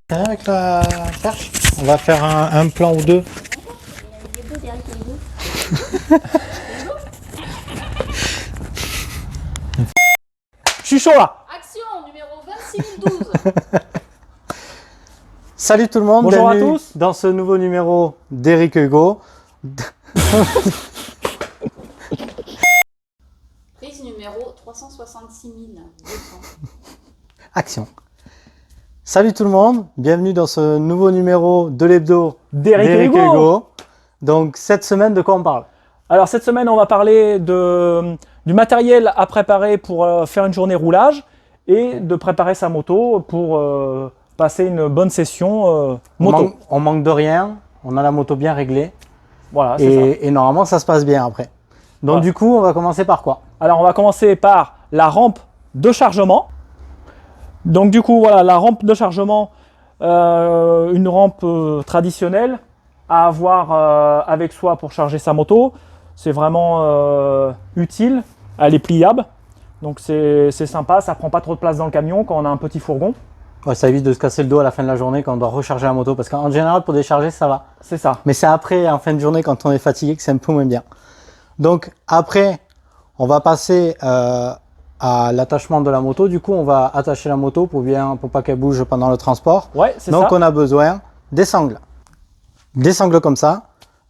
Rien avec la perche. On va faire un plan ou deux. Je suis chaud là. Action numéro 26012. Salut tout le monde, Bonjour à bienvenue tous. dans ce nouveau numéro d'Eric Hugo. Prise numéro 366 200. Action. Salut tout le monde, bienvenue dans ce nouveau numéro de l'hebdo d'Eric Hugo. Donc cette semaine, de quoi on parle? Alors cette semaine, on va parler du matériel à préparer pour faire une journée roulage et de préparer sa moto pour passer une bonne session moto. On manque de rien, on a la moto bien réglée Voilà, c'est ça. et normalement ça se passe bien après. Donc Voilà. du coup, on va commencer par quoi? Alors on va commencer par la rampe de chargement. Donc du coup, voilà, la rampe de chargement, une rampe traditionnelle à avoir avec soi pour charger sa moto. C'est vraiment utile, elle est pliable, donc c'est sympa, ça prend pas trop de place dans le camion quand on a un petit fourgon. Ouais, ça évite de se casser le dos à la fin de la journée quand on doit recharger la moto, parce qu'en général pour décharger ça va. C'est ça. Mais c'est après, en fin de journée, quand on est fatigué, que c'est un peu moins bien. Donc après, on va passer à l'attachement de la moto. Du coup, on va attacher la moto pour pas qu'elle bouge pendant le transport. Ouais, c'est ça. Donc on a besoin des sangles. Des sangles comme ça.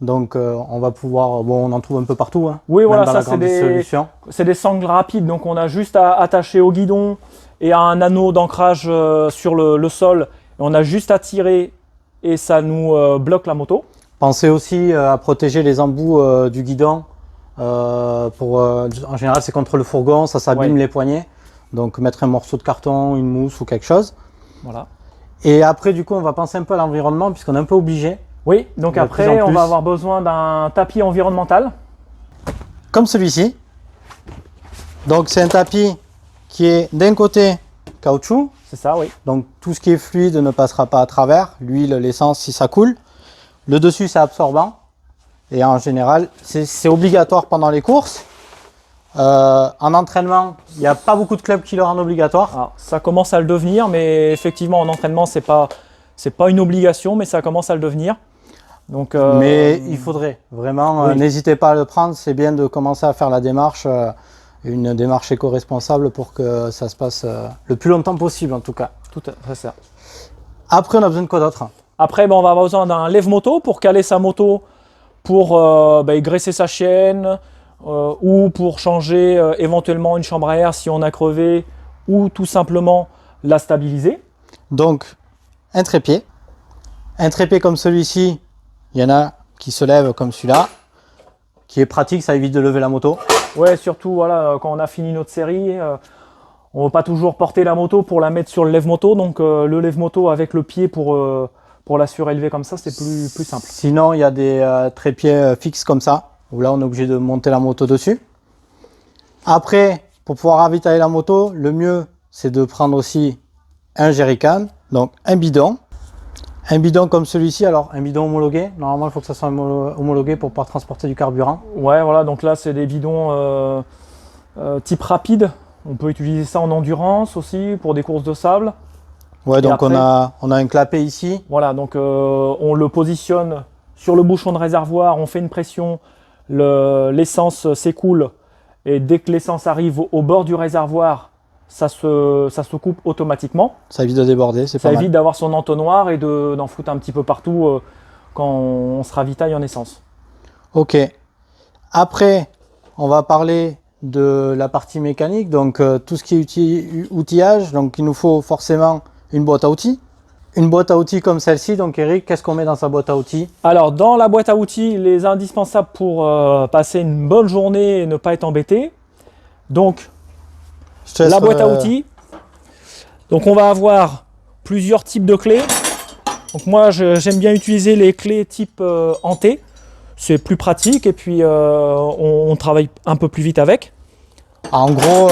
Donc on va pouvoir, bon, on en trouve un peu partout. Hein, Oui, même voilà, dans ça la grande distribution. c'est des sangles rapides, donc on a juste à attacher au guidon et à un anneau d'ancrage sur le sol. Et on a juste à tirer et ça nous bloque la moto. Pensez aussi à protéger les embouts du guidon. En général, c'est contre le fourgon, ça s'abîme Ouais. les poignets. Donc mettre un morceau de carton, une mousse ou quelque chose. Voilà. Et après, du coup, on va penser un peu à l'environnement puisqu'on est un peu obligé. Oui, donc De après, plus en on plus. va avoir besoin d'un tapis environnemental. Comme celui-ci. Donc c'est un tapis qui est d'un côté caoutchouc. C'est ça, oui. Donc tout ce qui est fluide ne passera pas à travers. L'huile, l'essence, si ça coule. Le dessus, c'est absorbant. Et en général, c'est obligatoire pendant les courses. En entraînement, il n'y a pas beaucoup de clubs qui le rendent obligatoire. Alors, ça commence à le devenir, mais effectivement, en entraînement, c'est pas une obligation, mais ça commence à le devenir. Donc, Mais il faudrait vraiment, oui. n'hésitez pas à le prendre. C'est bien de commencer à faire la démarche, une démarche éco-responsable pour que ça se passe le plus longtemps possible en tout cas. Tout à fait ça. Après, on a besoin de quoi d'autre? Après, on va avoir besoin d'un lève-moto pour caler sa moto, pour graisser sa chaîne, ou pour changer éventuellement une chambre à air si on a crevé, ou tout simplement la stabiliser. Donc, un trépied. Un trépied comme celui-ci, il y en a qui se lèvent comme celui-là, qui est pratique, ça évite de lever la moto. Ouais, surtout voilà, quand on a fini notre série, on ne veut pas toujours porter la moto pour la mettre sur le lève-moto, donc le lève-moto avec le pied pour la surélever comme ça, c'est plus simple. Sinon, il y a des trépieds fixes comme ça, où là, on est obligé de monter la moto dessus. Après, pour pouvoir ravitailler la moto, le mieux, c'est de prendre aussi un jerrycan, donc un bidon. Un bidon comme celui-ci, alors un bidon homologué. Normalement, il faut que ça soit homologué pour pouvoir transporter du carburant. Ouais, voilà, donc là, c'est des bidons type rapide. On peut utiliser ça en endurance aussi, pour des courses de sable. Ouais, donc après, on a un clapet ici. Voilà, donc on le positionne sur le bouchon de réservoir, on fait une pression, l'essence s'écoule et dès que l'essence arrive au bord du réservoir, ça se coupe automatiquement. Ça évite de déborder, c'est Ça pas mal. évite d'avoir son entonnoir et d'en foutre un petit peu partout quand on se ravitaille en essence. Ok. Après, on va parler de la partie mécanique, donc tout ce qui est outillage. Donc il nous faut forcément une boîte à outils. Une boîte à outils comme celle-ci. Donc Eric, qu'est-ce qu'on met dans sa boîte à outils? Alors dans la boîte à outils, les indispensables pour passer une bonne journée et ne pas être embêté. Donc Je te laisse, la boîte à outils. Donc on va avoir plusieurs types de clés. Donc moi j'aime bien utiliser les clés type hanté. C'est plus pratique et puis on travaille un peu plus vite avec. En gros,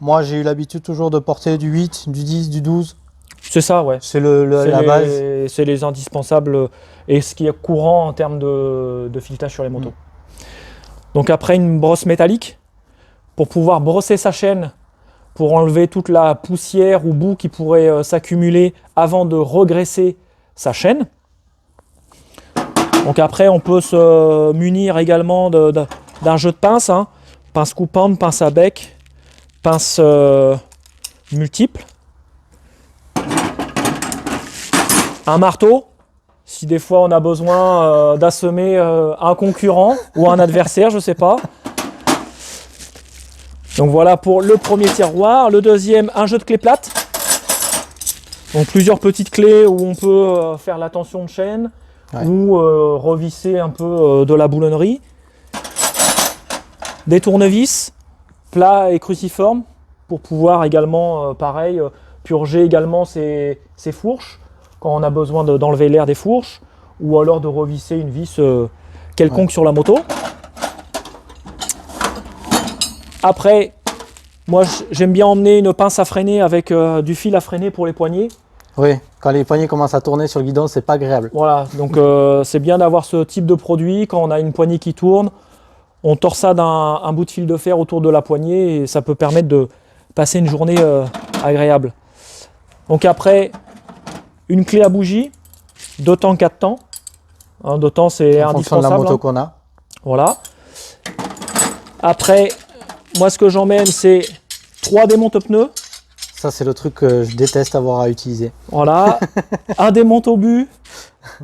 moi j'ai eu l'habitude toujours de porter du 8, du 10, du 12. C'est ça, ouais. C'est la base. C'est les indispensables et ce qui est courant en termes de filetage sur les motos. Donc après une brosse métallique pour pouvoir brosser sa chaîne pour enlever toute la poussière ou boue qui pourrait s'accumuler avant de regraisser sa chaîne. Donc après, on peut se munir également d'un jeu de pince, hein. Pince coupante, pince à bec, pince multiple. Un marteau, si des fois on a besoin d'assommer un concurrent ou un adversaire, je ne sais pas. Donc voilà pour le premier tiroir. Le deuxième, un jeu de clés plates. Donc plusieurs petites clés où on peut faire la tension de chaîne, Ouais. ou revisser un peu de la boulonnerie. Des tournevis, plats et cruciformes, pour pouvoir également, pareil, purger également ces fourches, quand on a besoin d'enlever l'air des fourches, ou alors de revisser une vis quelconque sur la moto. Après, moi j'aime bien emmener une pince à freiner avec du fil à freiner pour les poignets. Oui, quand les poignées commencent à tourner sur le guidon, c'est pas agréable. Voilà, donc c'est bien d'avoir ce type de produit. Quand on a une poignée qui tourne, on torsade un bout de fil de fer autour de la poignée et ça peut permettre de passer une journée agréable. Donc après, une clé à bougie, 2 temps, 4 temps. Hein, 2 temps, c'est En fonction de la indispensable. moto Hein. qu'on a. Voilà. Après, moi ce que j'emmène, c'est 3 démonte-pneus. Ça, c'est le truc que je déteste avoir à utiliser. Voilà, un démonte-obus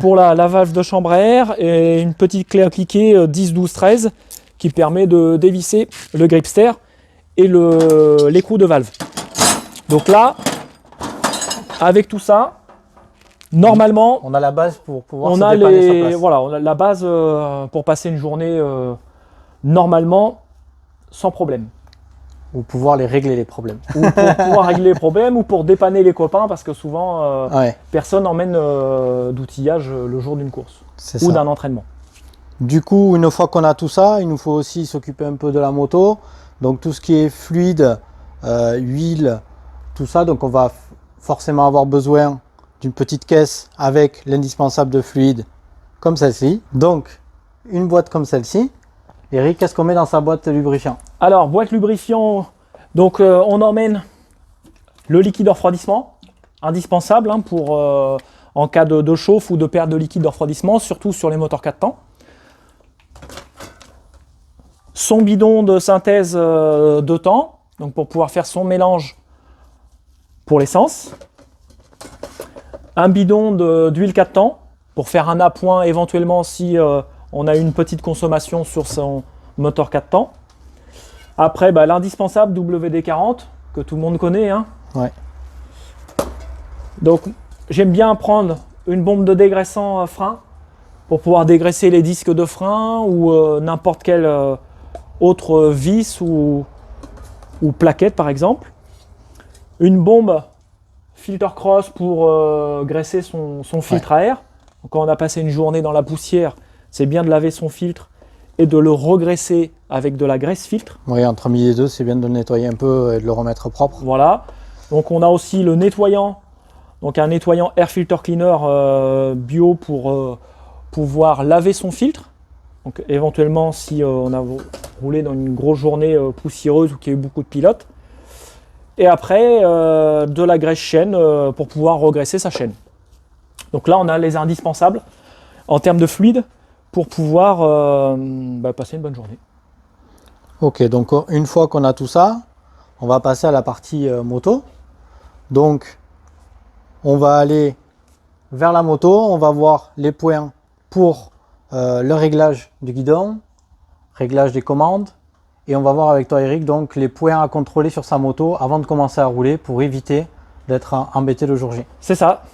pour la valve de chambre à air et une petite clé à cliquer 10, 12, 13 qui permet de dévisser le gripster et l'écrou de valve. Donc là, avec tout ça, normalement, On a la base pour pouvoir on se a, dépanner sur place. voilà, on a la base pour passer une journée normalement sans problème. Ou pouvoir les régler les problèmes. Ou pour pouvoir régler les problèmes ou pour dépanner les copains parce que souvent Ouais, personne n'emmène d'outillage le jour d'une course c'est ou ça. d'un entraînement. Du coup, une fois qu'on a tout ça, il nous faut aussi s'occuper un peu de la moto. Donc tout ce qui est fluide, huile, tout ça. Donc on va forcément avoir besoin d'une petite caisse avec l'indispensable de fluide comme celle-ci. Donc une boîte comme celle-ci. Eric, qu'est-ce qu'on met dans sa boîte lubrifiant? Alors, boîte lubrifiant, donc on emmène le liquide de refroidissement, indispensable hein, pour en cas de chauffe ou de perte de liquide de refroidissement, surtout sur les moteurs 4 temps. Son bidon de synthèse 2 temps, donc pour pouvoir faire son mélange pour l'essence. Un bidon d'huile 4 temps pour faire un appoint éventuellement si on a une petite consommation sur son moteur 4 temps. Après, bah, l'indispensable WD-40 que tout le monde connaît. Hein. Ouais. Donc, j'aime bien prendre une bombe de dégraissant frein pour pouvoir dégraisser les disques de frein ou n'importe quelle autre vis ou plaquette par exemple. Une bombe filter cross pour graisser son filtre à air. Donc, quand on a passé une journée dans la poussière, c'est bien de laver son filtre et de le regraisser avec de la graisse filtre. Oui, entre midi et deux, c'est bien de le nettoyer un peu et de le remettre propre. Voilà. Donc on a aussi le nettoyant, donc un nettoyant air filter cleaner bio pour pouvoir laver son filtre. Donc éventuellement si on a roulé dans une grosse journée poussiéreuse ou qu'il y a eu beaucoup de pilotes. Et après de la graisse chaîne pour pouvoir regraisser sa chaîne. Donc là on a les indispensables en termes de fluide pour pouvoir passer une bonne journée. Ok, donc une fois qu'on a tout ça, on va passer à la partie moto. Donc, on va aller vers la moto, on va voir les points pour le réglage du guidon, réglage des commandes, et on va voir avec toi Eric donc les points à contrôler sur sa moto avant de commencer à rouler pour éviter d'être embêté le jour J. C'est ça.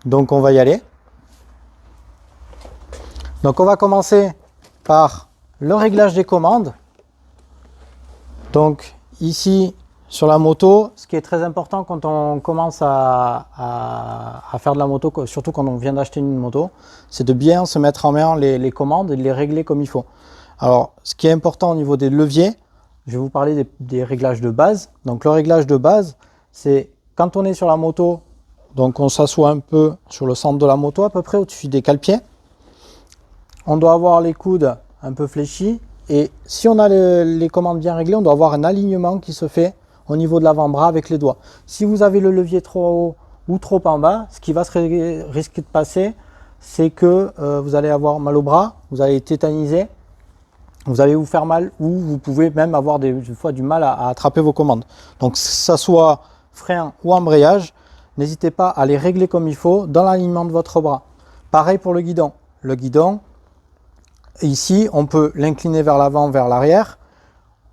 Donc on va y aller. Donc on va commencer par le réglage des commandes. Donc ici sur la moto, ce qui est très important quand on commence à faire de la moto, surtout quand on vient d'acheter une moto, c'est de bien se mettre en main les commandes et de les régler comme il faut. Alors ce qui est important au niveau des leviers, je vais vous parler des réglages de base. Donc le réglage de base, c'est quand on est sur la moto, donc on s'assoit un peu sur le centre de la moto, à peu près au-dessus des cale-pieds. On doit avoir les coudes un peu fléchis et si on a les commandes bien réglées, on doit avoir un alignement qui se fait au niveau de l'avant-bras avec les doigts. Si vous avez le levier trop haut ou trop en bas, ce qui va risquer de passer, c'est que vous allez avoir mal au bras, vous allez tétaniser, vous allez vous faire mal ou vous pouvez même avoir des fois du mal à attraper vos commandes. Donc que ça soit frein ou embrayage, n'hésitez pas à les régler comme il faut dans l'alignement de votre bras. Pareil pour le guidon. Le guidon, ici, on peut l'incliner vers l'avant, vers l'arrière.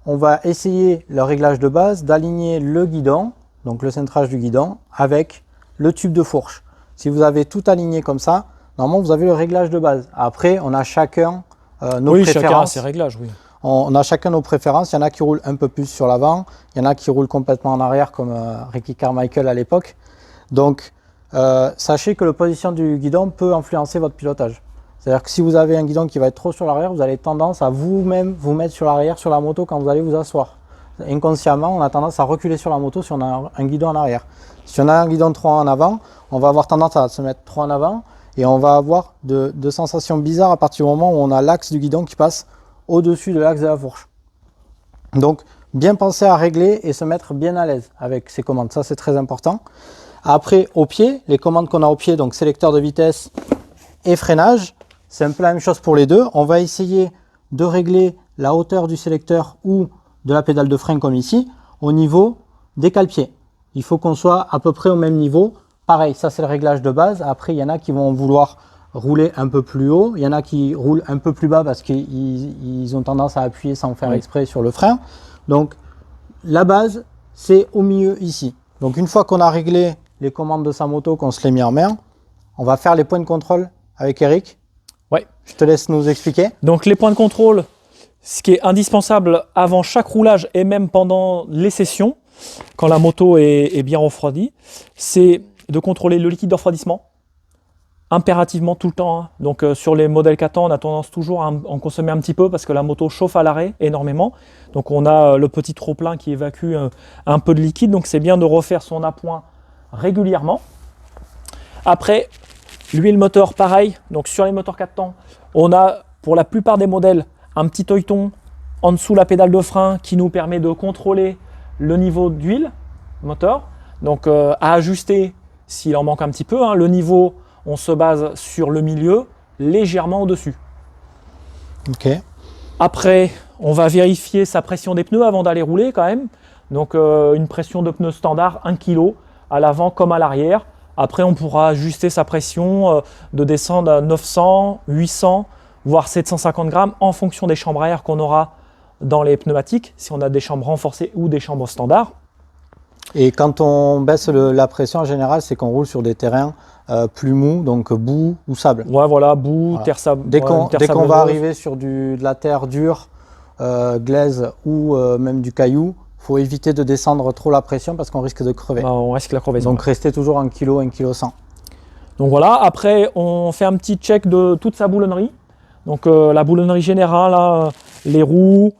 On va essayer le réglage de base d'aligner le guidon, donc le centrage du guidon, avec le tube de fourche. Si vous avez tout aligné comme ça, normalement vous avez le réglage de base. Après, on a chacun nos préférences. Chacun a ses réglages, oui. On a chacun nos préférences. Il y en a qui roulent un peu plus sur l'avant, il y en a qui roulent complètement en arrière, comme Ricky Carmichael à l'époque. Donc, sachez que la position du guidon peut influencer votre pilotage. C'est-à-dire que si vous avez un guidon qui va être trop sur l'arrière, vous avez tendance à vous-même vous mettre sur l'arrière sur la moto quand vous allez vous asseoir. Inconsciemment, on a tendance à reculer sur la moto si on a un guidon en arrière. Si on a un guidon trop en avant, on va avoir tendance à se mettre trop en avant et on va avoir de sensations bizarres à partir du moment où on a l'axe du guidon qui passe au-dessus de l'axe de la fourche. Donc, bien penser à régler et se mettre bien à l'aise avec ces commandes. Ça, c'est très important. Après, au pied, les commandes qu'on a au pied, donc sélecteur de vitesse et freinage, c'est un peu la même chose pour les deux. On va essayer de régler la hauteur du sélecteur ou de la pédale de frein comme ici au niveau des cale-pieds. Il faut qu'on soit à peu près au même niveau. Pareil, ça c'est le réglage de base. Après, il y en a qui vont vouloir rouler un peu plus haut. Il y en a qui roulent un peu plus bas parce qu'ils ont tendance à appuyer sans faire exprès sur le frein. Donc, la base, c'est au milieu ici. Donc, une fois qu'on a réglé les commandes de sa moto, qu'on se les met en main, on va faire les points de contrôle avec Eric. Ouais. Je te laisse nous expliquer. Donc les points de contrôle, ce qui est indispensable avant chaque roulage et même pendant les sessions, quand la moto est bien refroidie, c'est de contrôler le liquide de refroidissement, impérativement tout le temps. Hein. Donc sur les modèles 4 ans, on a tendance toujours à en consommer un petit peu parce que la moto chauffe à l'arrêt énormément. Donc on a le petit trop-plein qui évacue un peu de liquide, donc c'est bien de refaire son appoint régulièrement. Après, l'huile moteur, pareil. Donc sur les moteurs 4 temps, on a pour la plupart des modèles un petit œilleton en dessous la pédale de frein qui nous permet de contrôler le niveau d'huile moteur. Donc à ajuster s'il en manque un petit peu. Hein. Le niveau, on se base sur le milieu, légèrement au-dessus. Ok. Après, on va vérifier sa pression des pneus avant d'aller rouler quand même. Donc une pression de pneus standard, 1 kg à l'avant comme à l'arrière. Après, on pourra ajuster sa pression de descendre à 900, 800, voire 750 grammes en fonction des chambres à air qu'on aura dans les pneumatiques, si on a des chambres renforcées ou des chambres standards. Et quand on baisse la pression, en général, c'est qu'on roule sur des terrains plus mous, donc boue ou sable. Ouais, voilà, boue, Voilà. terre sable. Dès qu'on va sableuse. arriver sur de la terre dure, glaise ou même du caillou, il faut éviter de descendre trop la pression parce qu'on risque de crever. On risque la crevaison. Donc restez toujours 1 kg, 1 kg 100. Donc voilà, après on fait un petit check de toute sa boulonnerie. Donc la boulonnerie générale, là, les roues,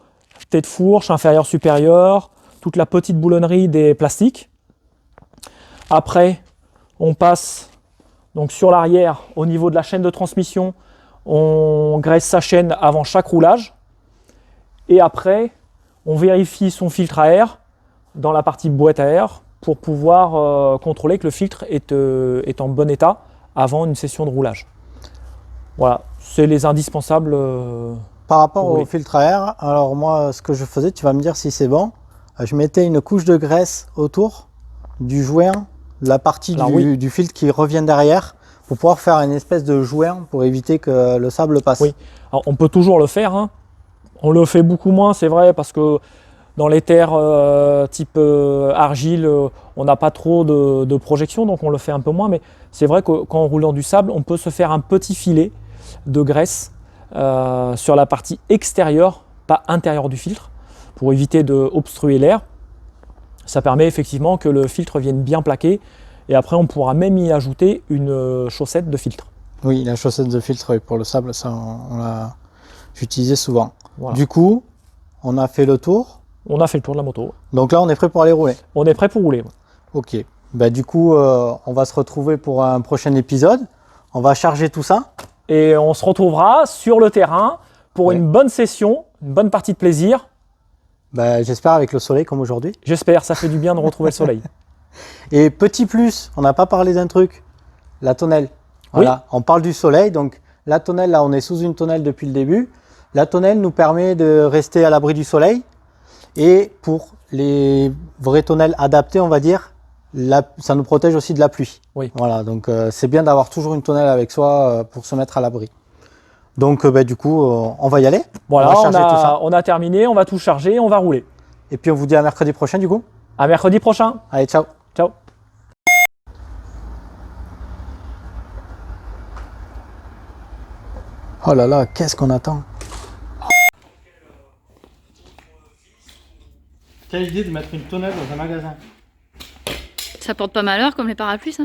tête fourche, inférieure, supérieure, toute la petite boulonnerie des plastiques. Après, on passe donc sur l'arrière au niveau de la chaîne de transmission, on graisse sa chaîne avant chaque roulage. Et après, on vérifie son filtre à air dans la partie boîte à air pour pouvoir contrôler que le filtre est en bon état avant une session de roulage. Voilà, c'est les indispensables. Par rapport pour au rouler. filtre à air, alors moi, ce que je faisais, tu vas me dire si c'est bon, je mettais une couche de graisse autour du joint, la partie Alors du filtre qui revient derrière, pour pouvoir faire une espèce de joint pour éviter que le sable passe. Oui, alors, on peut toujours le faire. Hein. On le fait beaucoup moins, c'est vrai, parce que dans les terres type argile, on n'a pas trop de projection, donc on le fait un peu moins. Mais c'est vrai que quand on roule dans du sable, on peut se faire un petit filet de graisse sur la partie extérieure, pas intérieure du filtre, pour éviter d'obstruer l'air. Ça permet effectivement que le filtre vienne bien plaqué. Et après, on pourra même y ajouter une chaussette de filtre. Oui, la chaussette de filtre pour le sable, ça, j'utilisais souvent. Voilà. Du coup, on a fait le tour. On a fait le tour de la moto. Donc là, on est prêt pour aller rouler. On est prêt pour rouler. Ok. Bah, du coup, on va se retrouver pour un prochain épisode. On va charger tout ça. Et on se retrouvera sur le terrain pour une bonne session, une bonne partie de plaisir. Ben, j'espère avec le soleil comme aujourd'hui. J'espère, ça fait du bien de retrouver le soleil. Et petit plus, on n'a pas parlé d'un truc, la tonnelle. Voilà, on parle du soleil, donc la tonnelle, là on est sous une tonnelle depuis le début. La tonnelle nous permet de rester à l'abri du soleil. Et pour les vraies tonnelles adaptées, on va dire, ça nous protège aussi de la pluie. Oui. Voilà, donc c'est bien d'avoir toujours une tonnelle avec soi pour se mettre à l'abri. Donc du coup, on va y aller. Voilà, on va charger tout ça. on a terminé, on va tout charger, on va rouler. Et puis on vous dit à mercredi prochain du coup. À mercredi prochain. Allez, ciao. Ciao. Oh là là, qu'est-ce qu'on attend? Quelle idée de mettre une tonnelle dans un magasin? Ça porte pas malheur comme les parapluies, ça?